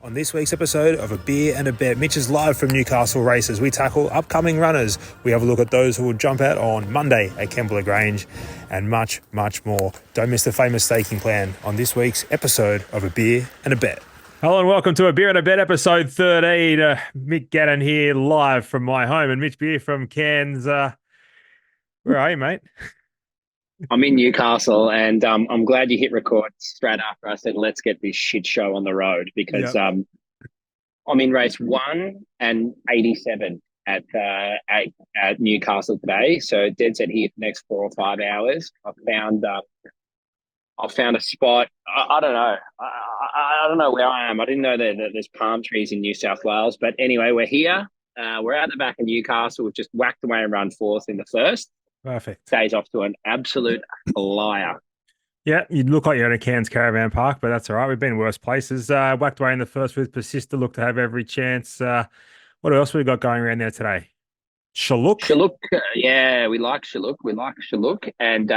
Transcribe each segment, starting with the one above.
On this week's episode of A Beer and a Bet, Mitch is live from Newcastle races. We tackle upcoming runners. We have a look at those who will jump out on Monday at Kembla Grange and much, much more. Don't miss the famous staking plan on this week's episode of A Beer and a Bet. Hello and welcome to A Beer and a Bet episode 13. Mick Gannon here live from my home and Mitch Beer from Cairns. Where are you, mate? I'm in Newcastle, and I'm glad you hit record straight after I said, let's get this shit show on the road, because I'm in race 1 and 87 at Newcastle today. So dead set here for the next 4 or 5 hours. I found a spot. I don't know. I don't know where I am. I didn't know that there's palm trees in New South Wales. But anyway, we're here. We're out the back of Newcastle. We've just whacked away and run fourth in the first. Perfect. Days off to an absolute liar. Yeah, you look like you're at a Cairns caravan park, but that's all right. We've been in worse places. Whacked away in the first with Persista, look to have every chance. What else we got going around there today? Shalook? Shalook, yeah, we like Shalook. And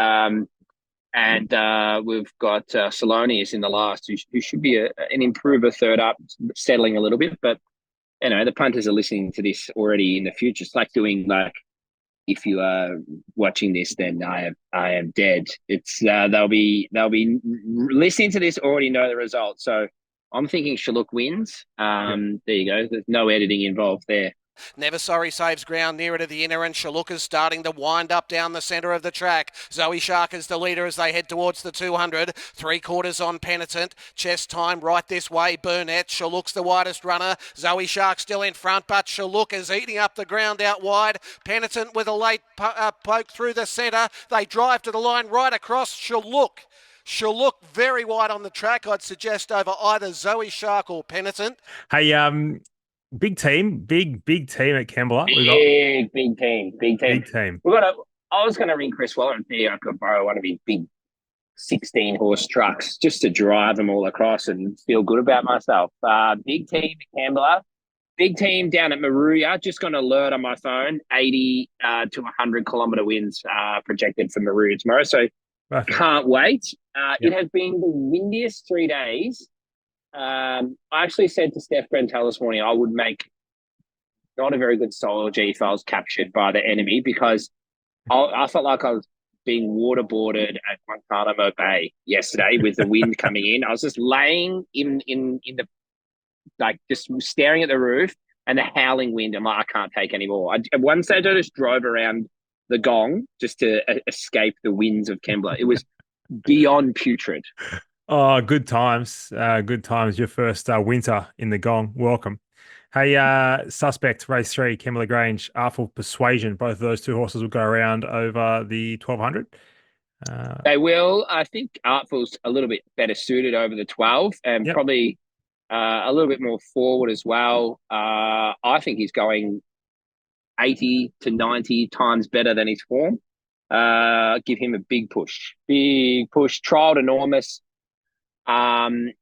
we've got Salonius in the last, who should be an improver third up, settling a little bit. But, the punters are listening to this already in the future. It's like doing if you are watching this, then I am dead. It's they'll be listening to this, already know the result. So I'm thinking Shalook wins. There you go. There's no editing involved there. Never Sorry saves ground nearer to the inner, and Shalook is starting to wind up down the centre of the track. Zoe Shark is the leader as they head towards the 200. 3/4 on Penitent. Chest time right this way. Burnett. Shalook's the widest runner. Zoe Shark still in front, but Shalook is eating up the ground out wide. Penitent with a late poke through the centre. They drive to the line right across Shalook. Shalook very wide on the track. I'd suggest over either Zoe Shark or Penitent. Hey, big team at Kembla. Big team. I was going to ring Chris Waller and see if I could borrow one of his big 16-horse trucks just to drive them all across and feel good about myself. Big team at Kembla. Big team down at Moruya. Just got an alert on my phone. 80 to 100 kilometre winds projected for Moruya tomorrow. So can't wait. It has been the windiest 3 days. I actually said to Steph Brentel this morning I would make not a very good solo G if I was captured by the enemy, because I felt like I was being waterboarded at Guantanamo Bay yesterday with the wind coming in. I was just laying in the, just staring at the roof and the howling wind. I'm like, I can't take any more. At one stage I just drove around the Gong just to escape the winds of Kembla. It was beyond putrid. Oh, good times. Good times. Your first winter in the Gong. Welcome. Hey, Suspect, race 3, Kembla Grange, Artful Persuasion. Both of those two horses will go around over the 1200. They will. I think Artful's a little bit better suited over the 12 and probably a little bit more forward as well. I think he's going 80 to 90 times better than his form. Give him a big push. Trialled enormous. And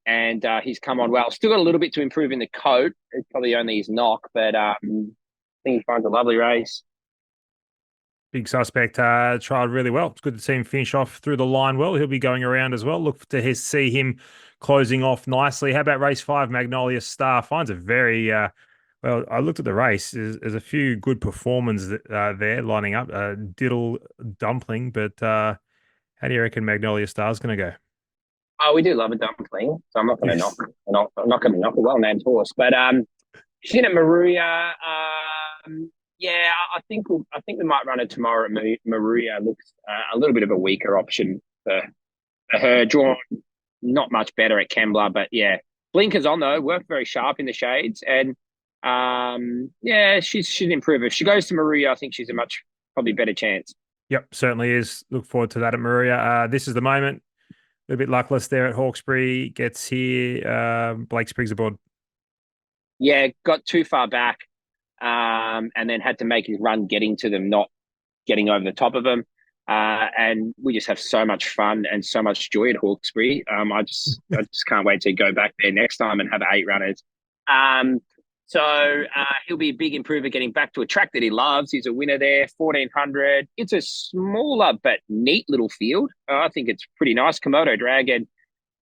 he's come on well. Still got a little bit to improve in the coat. It's probably only his knock, but I think he finds a lovely race. Big Suspect trialled really well. It's good to see him finish off through the line well. He'll be going around as well. Look to see him closing off nicely. How about race 5, Magnolia Star? Finds a very well, I looked at the race. There's a few good performances there lining up. Diddle Dumpling, but how do you reckon Magnolia Star's going to go? Oh, we do love a dumpling, so I'm not going to knock. I'm not going to knock a well-named horse, but she's in at Moruya. I think we might run it tomorrow at Moruya. Looks a little bit of a weaker option for her. Drawn not much better at Kembla, but blinkers on though. Worked very sharp in the shades, and she'd improve. If she goes to Moruya, I think she's a much probably better chance. Yep, certainly is. Look forward to that at Moruya. This is the moment. A little bit luckless there at Hawkesbury. Gets here. Blake Spriggs aboard. Yeah, got too far back and then had to make his run getting to them, not getting over the top of them. And we just have so much fun and so much joy at Hawkesbury. I just can't wait to go back there next time and have 8 runners. So he'll be a big improver getting back to a track that he loves. He's a winner there, 1400. It's a smaller but neat little field. I think it's pretty nice. Komodo Dragon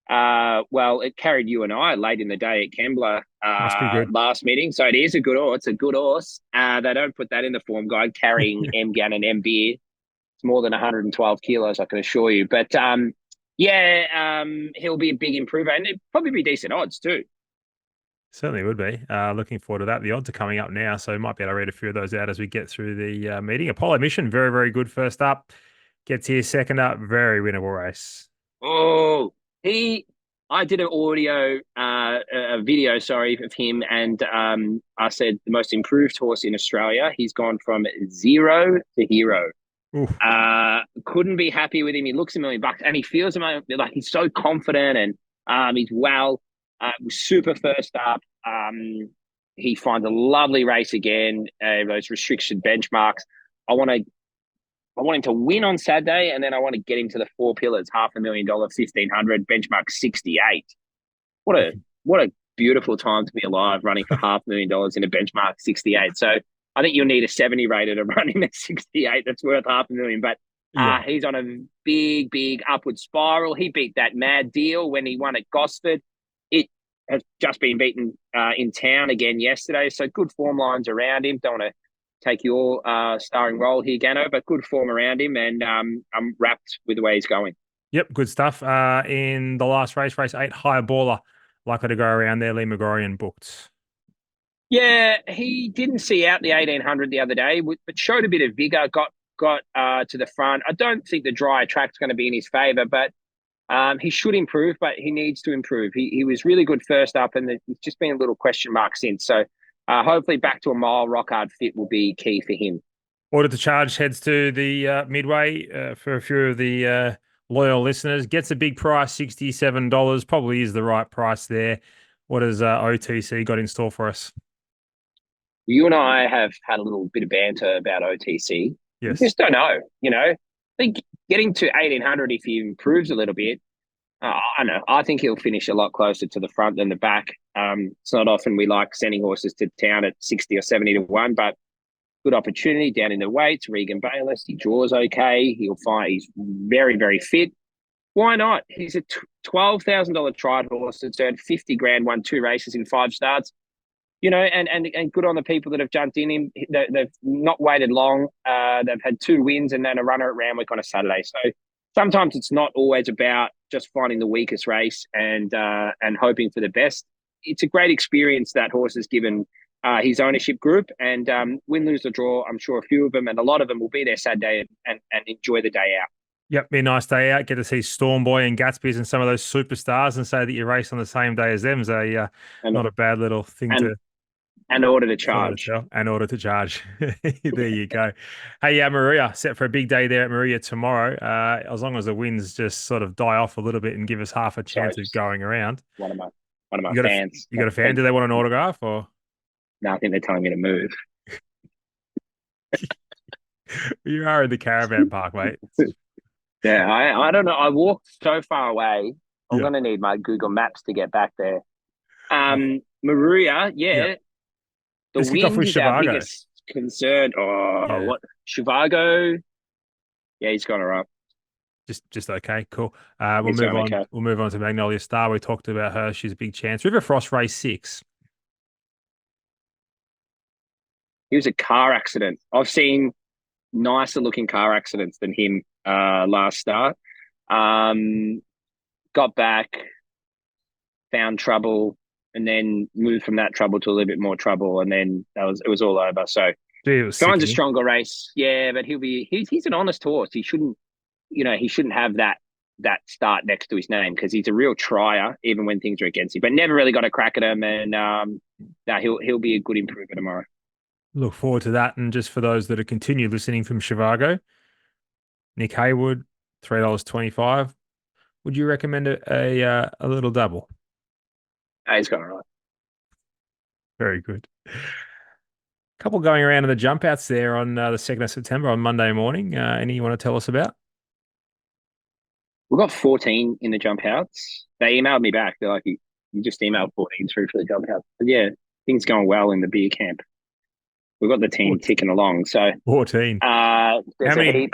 Well, it carried you and I late in the day at Kembla Must be good. last meeting. So it is a good horse. It's a good horse. They don't put that in the form guide, carrying M Gannon, M Beer. It's more than 112 kilos, I can assure you. But he'll be a big improver, and it'd probably be decent odds too. Certainly would be. Looking forward to that. The odds are coming up now, so we might be able to read a few of those out as we get through the meeting. Apollo Mission, very, very good first up. Gets here second up, very winnable race. Oh, I did an audio, a video, sorry, of him, and I said the most improved horse in Australia. He's gone from 0 to hero. Couldn't be happy with him. He looks $1 million, and he feels like he's so confident, and he's well. Super first up. He finds a lovely race again. Those restriction benchmarks. I want him to win on Saturday, and then I want to get him to the 4 pillars, $500,000, 1,500, benchmark 68. What a beautiful time to be alive, running for $500,000 in a benchmark 68. So I think you'll need a 70 rated to run him at 68. That's worth $500,000. But he's on a big upward spiral. He beat that mad deal when he won at Gosford. It has just been beaten in town again yesterday. So good form lines around him. Don't want to take your starring role here, Gano, but good form around him, and I'm wrapped with the way he's going. Yep, good stuff. In the last race 8, Higher Baller, likely to go around there. Lee McGrorian booked. Yeah, he didn't see out the 1,800 the other day, but showed a bit of vigour, got to the front. I don't think the dry track's going to be in his favour, but he should improve, but he needs to improve. He was really good first up, and there's just been a little question mark since. So hopefully back to a mile rock hard fit will be key for him. Order to Charge heads to the Midway for a few of the loyal listeners. Gets a big price, $67. Probably is the right price there. What has OTC got in store for us? You and I have had a little bit of banter about OTC. Yes. You just don't know, I think getting to 1,800, if he improves a little bit, I know. I think he'll finish a lot closer to the front than the back. It's not often we like sending horses to town at 60 or 70 to 1, but good opportunity down in the weights. Regan Bayless, he draws okay. He'll find he's very, very fit. Why not? He's a $12,000 tried horse that's earned 50 grand, won 2 races in 5 starts. And good on the people that have jumped in him. They've not waited long. They've had 2 wins and then a runner at Randwick on a Saturday. So sometimes it's not always about just finding the weakest race and hoping for the best. It's a great experience that horse has given his ownership group, and win, lose, or draw, I'm sure a few of them and a lot of them will be there Saturday and enjoy the day out. Yep, be a nice day out. Get to see Stormboy and Gatsby's and some of those superstars, and say that you race on the same day as them is not a bad little thing to. And order to charge. And order to charge. There you go. Hey, Moruya, set for a big day there at Moruya tomorrow. As long as the winds just sort of die off a little bit and give us half a chance of going around. One of my fans. You got a fan? Do they want an autograph or? No, I think they're telling me to move. You are in the caravan park, mate. Yeah, I don't know. I walked so far away. I'm going to need my Google Maps to get back there. Maruya, The wind is our biggest concern. What? Shivago? Yeah, he's gone all right. Just okay, cool. We'll move on. Okay. We'll move on to Magnolia Star. We talked about her. She's a big chance. River Frost race 6. He was a car accident. I've seen nicer looking car accidents than him last start. Got back, found trouble, and then moved from that trouble to a little bit more trouble, and then it was all over. So finds a stronger race, but he's an honest horse. He shouldn't have that start next to his name because he's a real trier even when things are against him. But never really got a crack at him, and he'll be a good improver tomorrow. Look forward to that. And just for those that are continue listening from Shivago, Nick Haywood, $3.25. Would you recommend a little double? He's got it right. Very good. Couple going around in the jump outs there on the 2nd of September on Monday morning. Any you want to tell us about? We've got 14 in the jump outs. They emailed me back. They're like, you just emailed 14 through for the jump outs. But yeah, things going well in the beer camp. We've got the team ticking along. So 14. How many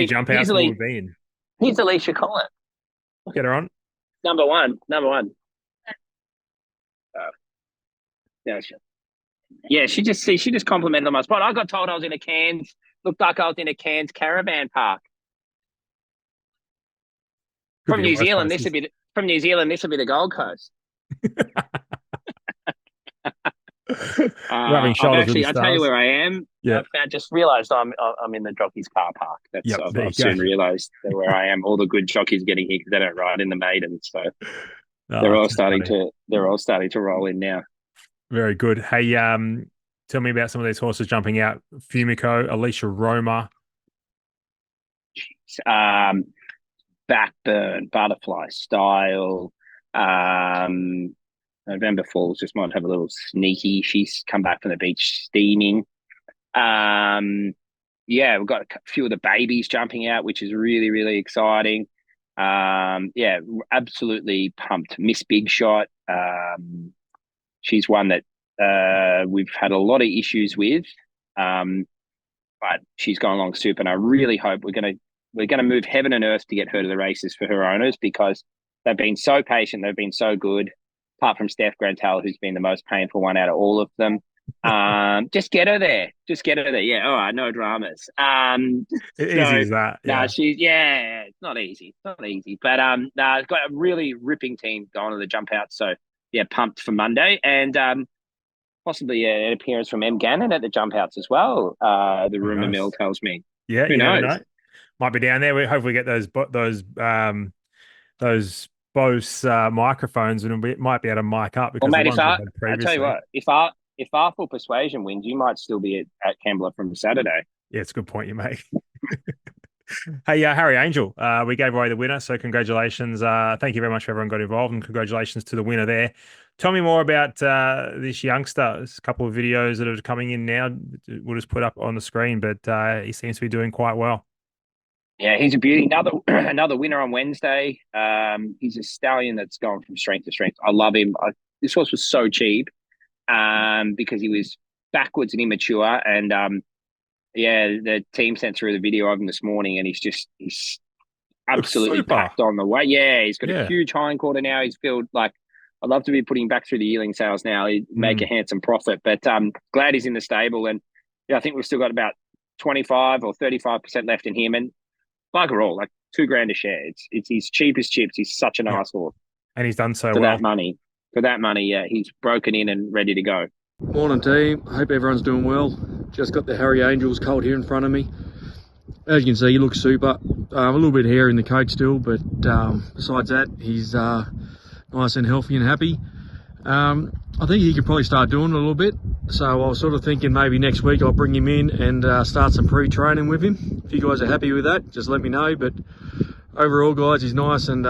jump outs will we be in? Here's Alicia Collins. Get her on. Number one. Yeah, she just complimented on my spot. I got told I was in a Cairns. Looked like I was in a Cairns caravan park. From New Zealand, this would be the Gold Coast. Rubbing shoulders with the I'll tell you stars. where I am. Yeah. I just realised I'm in the jockeys car park. I've soon realised that where I am. All the good jockeys getting here because they don't ride in the maiden, so they're all starting to roll in now. Very good. Hey, tell me about some of these horses jumping out. Fumiko, Alicia Roma. Backburn, Butterfly Style. November Falls just might have a little sneaky. She's come back from the beach steaming. We've got a few of the babies jumping out, which is really, really exciting. Absolutely pumped. Miss Big Shot. She's one that we've had a lot of issues with, but she's gone along super, and I really hope we're gonna move heaven and earth to get her to the races for her owners, because they've been so patient, they've been so good. Apart from Steph Grantel, who's been the most painful one out of all of them. Just get her there. Yeah, all right, no dramas. Easy as that. Yeah. It's not easy. But it's got a really ripping team going to the jump out. So yeah, pumped for Monday, and possibly an appearance from M. Gannon at the jump outs as well. The rumor mill tells me. Yeah, who knows? Know. Might be down there. We hopefully get those Bose microphones, and we might be able to mic up. Because mate, I tell you what, if Artful Persuasion wins, you might still be at Kembla from Saturday. Yeah, it's a good point you make. Hey, Harry Angel, we gave away the winner, so congratulations. Thank you very much for everyone got involved, and congratulations to the winner there. Tell me more about this youngster. There's a couple of videos that are coming in now. We'll just put up on the screen, but he seems to be doing quite well. Yeah, he's a beauty. Another winner on Wednesday. He's a stallion that's gone from strength to strength. I love him. This horse was so cheap because he was backwards and immature. And the team sent through the video of him this morning, and he's absolutely packed on the way. Yeah, he's got a huge hindquarter now. He's filled like, I'd love to be putting him back through the yearling sales now. He'd make a handsome profit. But glad he's in the stable. And I think we've still got about 25 or 35% left in him. And bugger all, like $2,000 a share. It's his cheapest chips. He's such a nice horse, and he's done so for well. that money. Yeah, he's broken in and ready to go. Morning team. Hope everyone's doing well. Just got the Harry Angels colt here in front of me. As you can see, he looks super. A little bit of hair in the coat still, but besides that, he's nice and healthy and happy. I think he could probably start doing it a little bit. So I was sort of thinking maybe next week I'll bring him in and start some pre-training with him. If you guys are happy with that, just let me know. But overall, guys, he's nice and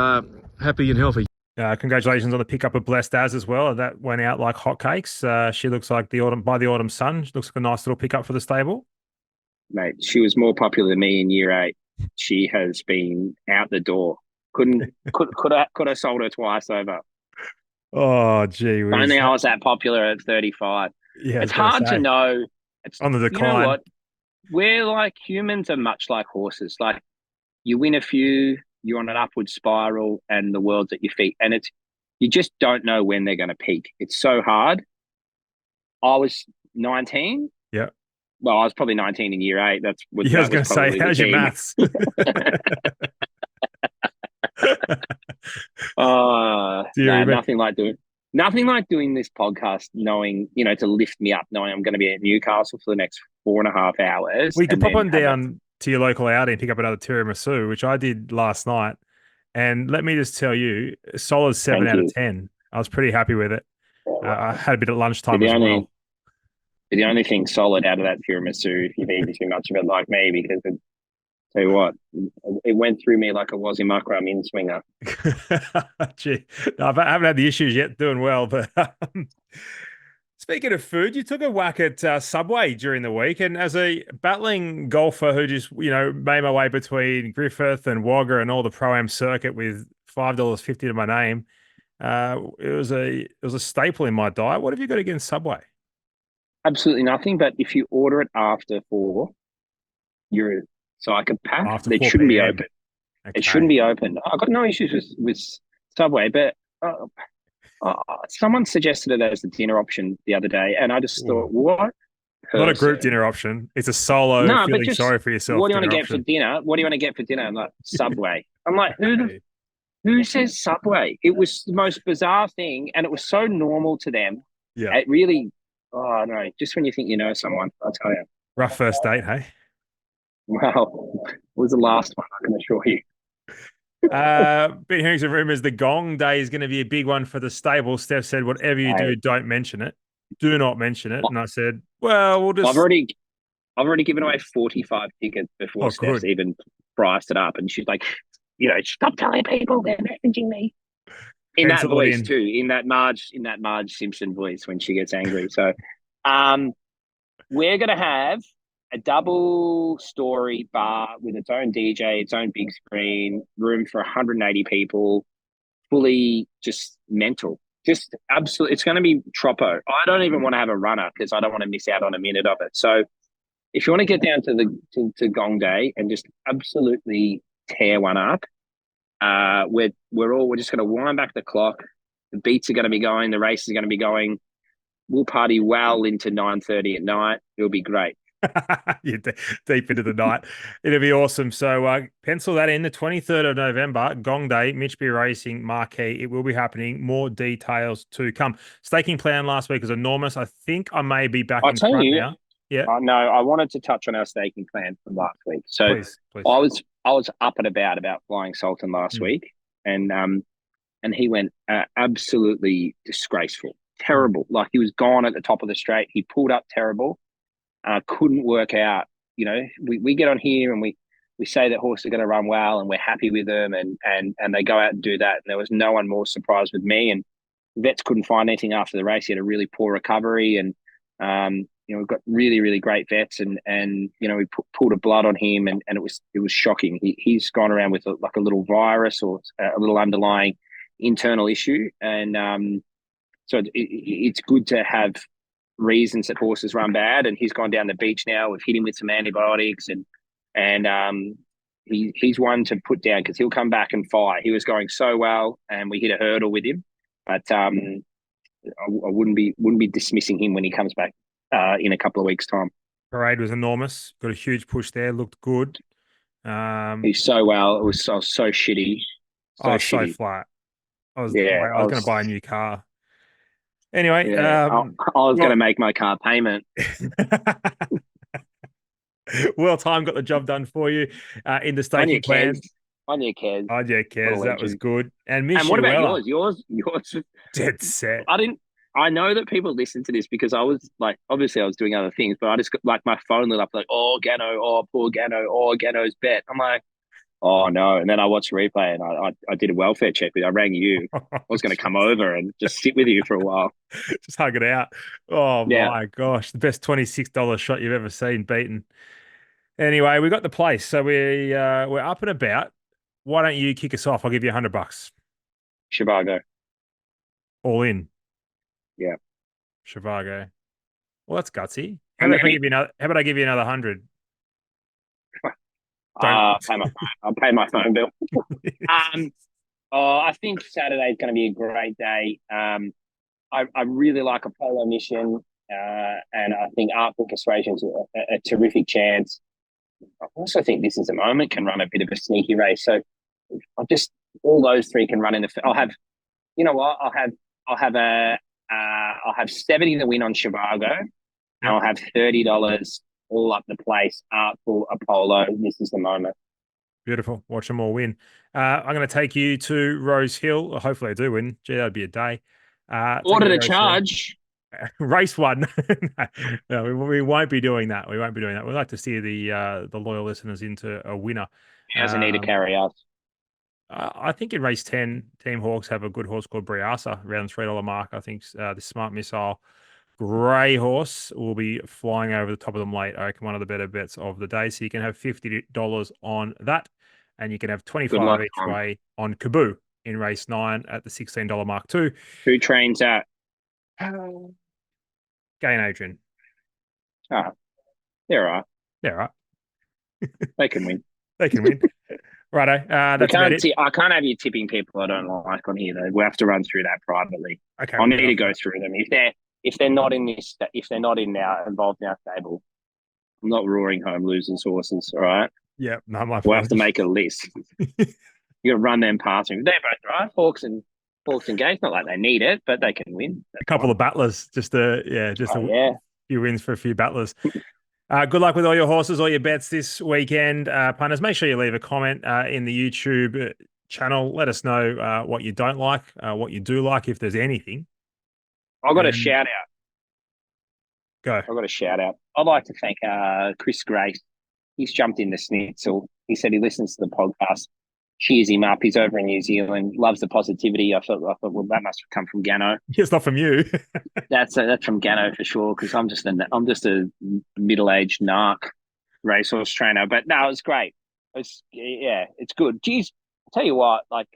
happy and healthy. Congratulations on the pickup of Blessed as well. That went out like hotcakes. She looks like the autumn sun. She looks like a nice little pickup for the stable. Mate, she was more popular than me in year 8. She has been out the door. Could have sold her twice over. Oh, gee. Only I was that popular at 35. Yeah, it's hard to know. It's on the decline. You know what? We're like, humans are much like horses. Like, you win a few, you're on an upward spiral, and the world's at your feet. And you just don't know when they're going to peak. It's so hard. I was 19. Yeah. Well, I was probably 19 in year 8. That's what I was going to say. How's your maths? Nothing like doing this podcast, knowing, to lift me up, knowing I'm going to be at Newcastle for the next 4.5 hours. We could pop on down to your local outing and pick up another tiramisu, which I did last night. And let me just tell you, a solid 7 out of 10. I was pretty happy with it. I had a bit at lunchtime as well. The only thing solid out of that tiramisu, if you've eaten too much of it like me, because tell you what, it went through me like a Wazzy Muckram in swinger. Gee, no, I haven't had the issues yet, doing well. But speaking of food, you took a whack at Subway during the week, and as a battling golfer who just made my way between Griffith and Wagga and all the Pro-Am circuit with $5.50 to my name, it was a staple in my diet. What have you got against Subway? Absolutely nothing. But if you order it after 4, you're a psychopath. They shouldn't be open. Okay. It shouldn't be open. I've got no issues with Subway, but someone suggested it as a dinner option the other day, and I just thought, Ooh. what Not a group person? dinner option. It's a solo No, but feeling just sorry for yourself what do you want to dinner get for option. dinner? What do you want to get for dinner? I'm like, Subway. I'm like, Hey. who says Subway? It was the most bizarre thing, and it was so normal to them. Yeah. It really, oh no, just when you think you know someone, I'll tell you. Rough first date, hey? Well, it was the last one, I can assure you. Been hearing some rumors the Gong Day is going to be a big one for the stable. Steph said, whatever you do, Hey, don't mention it. Do not mention it. And I said, well, we'll I've just. already I've already given away 45 tickets before Oh, Steph's good. even priced it up, and she's like, stop telling people they're messaging me. In that Pencil it voice in. too, in that Marge Simpson voice when she gets angry. So, um, we're gonna have a double story bar with its own DJ, its own big screen, room for 180 people, fully just mental. Just absolutely, it's going to be troppo. I don't even want to have a runner because I don't want to miss out on a minute of it. So, if you want to get down to to Gong Day and just absolutely tear one up, we're just going to wind back the clock. The beats are going to be going. The race is going to be going. We'll party well into 9:30 at night. It'll be great. You're deep into the night. It'll be awesome. So pencil that in the 23rd of November, Gong Day, Mitchby Racing Marquee. It will be happening. More details to come. Staking plan last week was enormous. I think I may be back I'll in tell front you. now. Yeah, No, I wanted to touch on our staking plan from last week. So please, please. I was up and about flying Sultan last Mm, week, and he went absolutely disgraceful, mm. terrible. Like he was gone at the top of the straight. He pulled up terrible. Couldn't work out. We get on here and we say that horses are going to run well and we're happy with them, and they go out and do that. And there was no one more surprised with me. And vets couldn't find anything after the race. He had a really poor recovery, and we've got really really great vets, and we pulled a blood on him, and it was shocking. He's gone around with like a little virus or a little underlying internal issue, and so it's good to have reasons that horses run bad, and he's gone down the beach now. We've hit him with some antibiotics, and he's one to put down because he'll come back and fight. He was going so well, and we hit a hurdle with him, but I wouldn't be dismissing him when he comes back in a couple of weeks' time. Parade was enormous. Got a huge push there. Looked good. He's so well. It was so shitty, so Oh, so shitty. flat. I was Yeah, I was going to buy a new car. Anyway, yeah. I was going to make my car payment. Well, time got the job done for you in the On your staking plan. Kez. On your Kez. Oh, yeah, Kez, that was good. And And what about Michuela, yours. dead set. I know that people listen to this because I was like, obviously I was doing other things, but I just got like my phone lit up like, oh, Gano, oh, poor Gano, oh, Gano's bet. I'm like, oh no. And then I watched the replay and I did a welfare check with you. I rang you. I was going to come over and just sit with you for a while. Just hug it out. Oh, Yeah. my gosh. The best $26 shot you've ever seen beaten. Anyway, we got the place. So we're up and about. Why don't you kick us off? I'll give you $100. Chicago. All in. Yeah. Chicago. Well, that's gutsy. How How many? about I give you another 100? I'll pay my phone bill. I think Saturday's going to be a great day. I really like Apollo Mission, and I think Artful Castration's a terrific chance. I also think This Is the Moment can run a bit of a sneaky race. So I'll just all those three can run in the. I'll have, you know what? I'll have 70 to win on Chicago, and I'll have $30 all up the place. Artful, Apollo. This Is the Moment. Beautiful. Watch them all win. I'm going to take you to Rose Hill. Hopefully I do win. Gee, that'd be a day. Order to charge. Race one. No, we won't be doing that. We won't be doing that. We'd like to steer the loyal listeners into a winner. He doesn't need to carry us. I think in race 10, Team Hawks have a good horse called Briasa around the $3 mark. I think the Smart Missile grey horse will be flying over the top of them late. I reckon one of the better bets of the day. So you can have $50 on that, and you can have 25 each Tom. way on Kaboo in race 9 at the $16 mark too. Who trains that? Gain Adrian. Ah, they're all right. Yeah, right. They can win. They can win. Righto. That's about it. I can't have you tipping people I don't like on here though. We'll have to run through that privately. Okay. I'll need to go through them. If they're not involved in our stable, I'm not roaring home losers horses. All right. Yeah. No, my we'll have to make a list. You got to run them past me. They're both right. Hawks and Gates. Not like they need it, but they can win. That's a couple of battlers. Just a few wins for a few battlers. Good luck with all your horses, all your bets this weekend, punters. Make sure you leave a comment in the YouTube channel. Let us know what you don't like, what you do like, if there's anything. I've got a shout out. Go. I've got a shout out. I'd like to thank Chris Grace. He's jumped in the Schnitzel. He said he listens to the podcast. Cheers him up. He's over in New Zealand. Loves the positivity. I thought, well, that must have come from Gano. It's not from you. That's from Gano for sure. Because I'm just a middle-aged narc racehorse trainer. But no, it's great. It's good. Geez, I'll tell you what. Like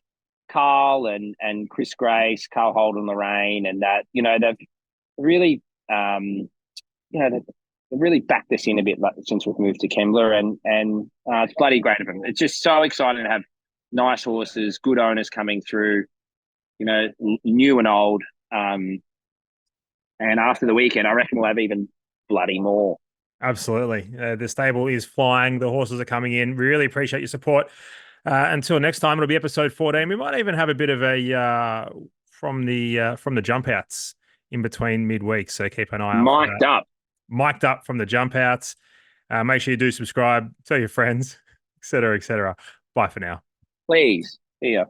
Carl and Chris Grace, Carl Holden Lorraine, and that they've really they've really backed us in a bit since we've moved to Kembla, and it's bloody great of them. It's just so exciting to have nice horses, good owners coming through, new and old. And after the weekend, I reckon we'll have even bloody more. Absolutely. The stable is flying. The horses are coming in. We really appreciate your support. Until next time, it'll be episode 14. We might even have a bit of a from the jump outs in between midweek. So keep an eye out. Mic'd up from the jump outs. Make sure you do subscribe, tell your friends, etc., etc. Bye for now. Please. See ya.